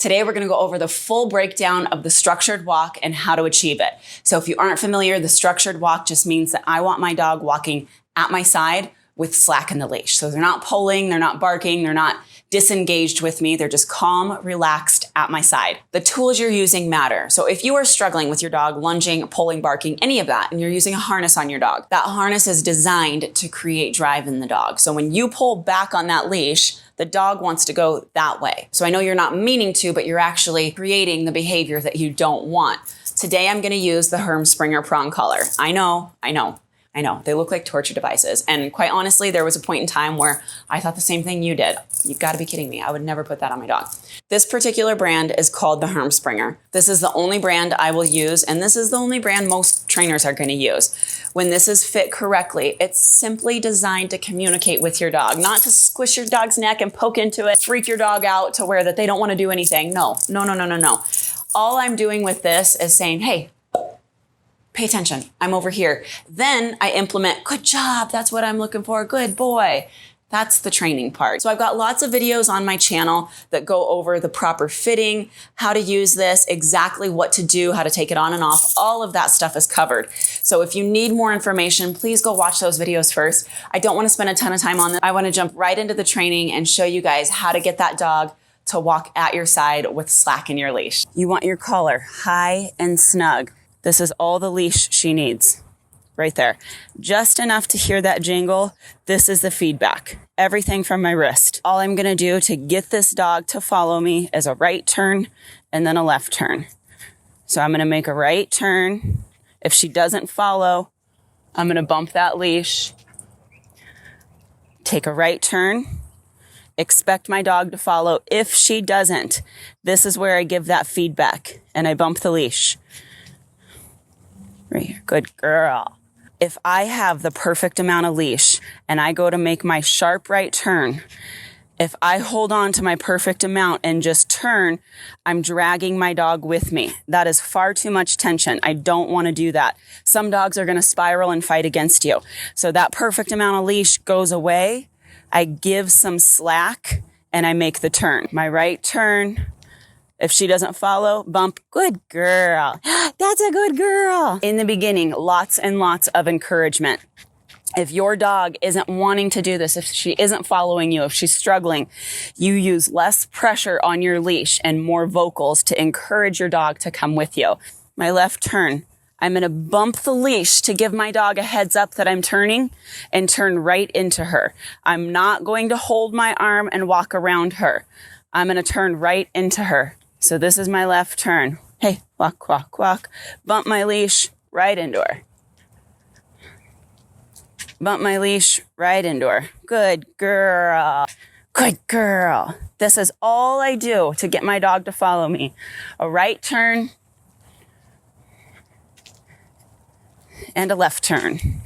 Today, we're gonna go over the full breakdown of the structured walk and how to achieve it. So if you aren't familiar, the structured walk just means that I want my dog walking at my side with slack in the leash. So they're not pulling, they're not barking, they're not disengaged with me. They're just calm, relaxed at my side. The tools you're using matter. So if you are struggling with your dog lunging, pulling, barking, any of that, and you're using a harness on your dog, that harness is designed to create drive in the dog. So when you pull back on that leash, the dog wants to go that way. So I know you're not meaning to, but you're actually creating the behavior that you don't want. Today, I'm gonna use the Herm Sprenger Prong Collar. I know. They look like torture devices. And quite honestly, there was a point in time where I thought the same thing you did. You've got to be kidding me. I would never put that on my dog. This particular brand is called the Herm Sprenger. This is the only brand I will use, and this is the only brand most trainers are going to use. When this is fit correctly, it's simply designed to communicate with your dog, not to squish your dog's neck and poke into it, freak your dog out to where that they don't want to do anything. No. All I'm doing with this is saying, hey, pay attention, I'm over here. Then I implement, good job, that's what I'm looking for, good boy. That's the training part. So I've got lots of videos on my channel that go over the proper fitting, how to use this, exactly what to do, how to take it on and off. All of that stuff is covered. So if you need more information, please go watch those videos first. I don't want to spend a ton of time on this. I want to jump right into the training and show you guys how to get that dog to walk at your side with slack in your leash. You want your collar high and snug. This is all the leash she needs, right there. Just enough to hear that jingle. This is the feedback. Everything from my wrist. All I'm gonna do to get this dog to follow me is a right turn and then a left turn. So I'm gonna make a right turn. If she doesn't follow, I'm gonna bump that leash, take a right turn, expect my dog to follow. If she doesn't, this is where I give that feedback and I bump the leash. Right here. Good girl. If I have the perfect amount of leash and I go to make my sharp right turn, if I hold on to my perfect amount and just turn, I'm dragging my dog with me. That is far too much tension. I don't want to do that. Some dogs are going to spiral and fight against you. So that perfect amount of leash goes away. I give some slack and I make the turn. My right turn. If she doesn't follow, bump, good girl. That's a good girl. In the beginning, lots and lots of encouragement. If your dog isn't wanting to do this, if she isn't following you, if she's struggling, you use less pressure on your leash and more vocals to encourage your dog to come with you. My left turn. I'm going to bump the leash to give my dog a heads up that I'm turning and turn right into her. I'm not going to hold my arm and walk around her. I'm going to turn right into her. So this is my left turn. Hey, walk, walk, walk. Bump my leash right into her. Bump my leash right into her. Good girl. Good girl. This is all I do to get my dog to follow me. A right turn and a left turn.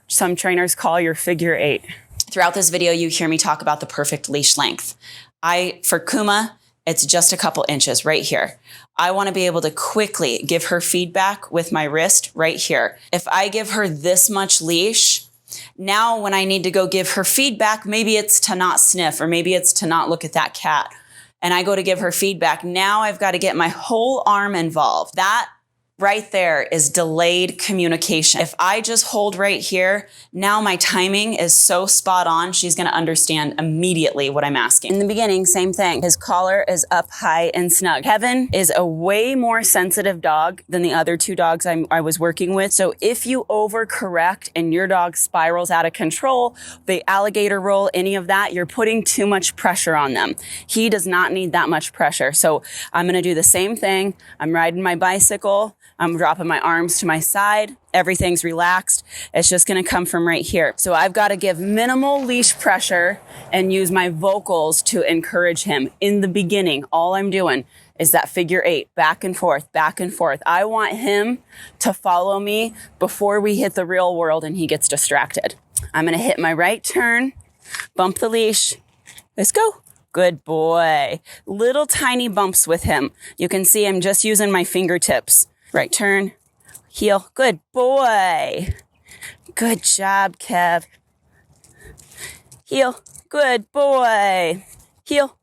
Some trainers call your figure 8. Throughout this video, you hear me talk about the perfect leash length. For Kuma, it's just a couple inches right here. I want to be able to quickly give her feedback with my wrist right here. If I give her this much leash, now when I need to go give her feedback, maybe it's to not sniff or maybe it's to not look at that cat. And I go to give her feedback. Now I've got to get my whole arm involved. That right there is delayed communication. If I just hold right here, now my timing is so spot on, she's gonna understand immediately what I'm asking. In the beginning, same thing. His collar is up high and snug. Kevin is a way more sensitive dog than the other 2 dogs I was working with. So if you overcorrect and your dog spirals out of control, the alligator roll, any of that, you're putting too much pressure on them. He does not need that much pressure. So I'm gonna do the same thing. I'm riding my bicycle. I'm dropping my arms to my side. Everything's relaxed. It's just going to come from right here. So I've got to give minimal leash pressure and use my vocals to encourage him. In the beginning, all I'm doing is that figure 8, back and forth, back and forth. I want him to follow me before we hit the real world and he gets distracted. I'm going to hit my right turn, bump the leash. Let's go. Good boy. Little tiny bumps with him. You can see I'm just using my fingertips. Right turn, heel. Good boy. Good job, Kev. Heel. Good boy. Heel.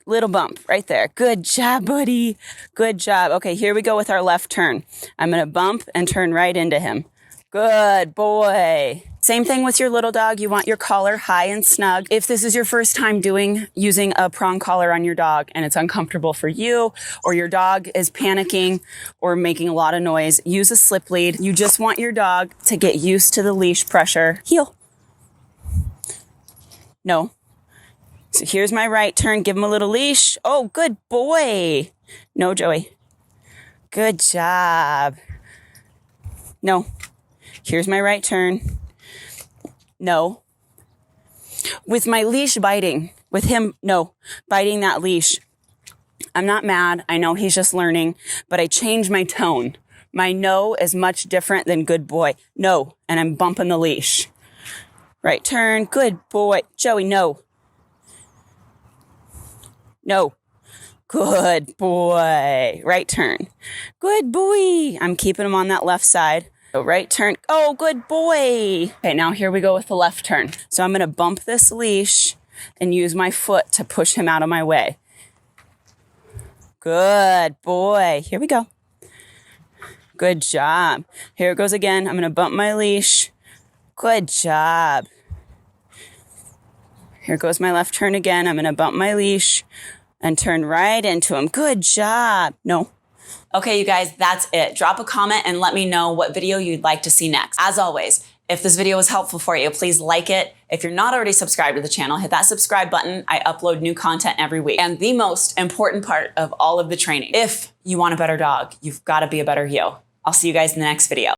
Little bump right there. Good job, buddy. Good job. Okay, here we go with our left turn. I'm going to bump and turn right into him. Good boy. Same thing with your little dog. You want your collar high and snug. If this is your first time using a prong collar on your dog and it's uncomfortable for you, or your dog is panicking or making a lot of noise, use a slip lead. You just want your dog to get used to the leash pressure. Heel. No. So here's my right turn. Give him a little leash. Oh, good boy. No, Joey. Good job. No. Here's my right turn. No. With my leash biting, with him, no, biting that leash. I'm not mad. I know he's just learning, but I changed my tone. My no is much different than good boy. No, and I'm bumping the leash. Right turn, good boy. Joey, no. No. Good boy. Right turn. Good boy. I'm keeping him on that left side. So right turn. Oh, good boy. Okay, now here we go with the left turn. So I'm going to bump this leash and use my foot to push him out of my way. Good boy. Here we go. Good job. Here it goes again. I'm going to bump my leash. Good job. Here goes my left turn again. I'm going to bump my leash and turn right into him. Good job. No. Okay, you guys, that's it. Drop a comment and let me know what video you'd like to see next. As always, if this video was helpful for you, please like it. If you're not already subscribed to the channel, hit that subscribe button. I upload new content every week. And the most important part of all of the training, if you want a better dog, you've got to be a better you. I'll see you guys in the next video.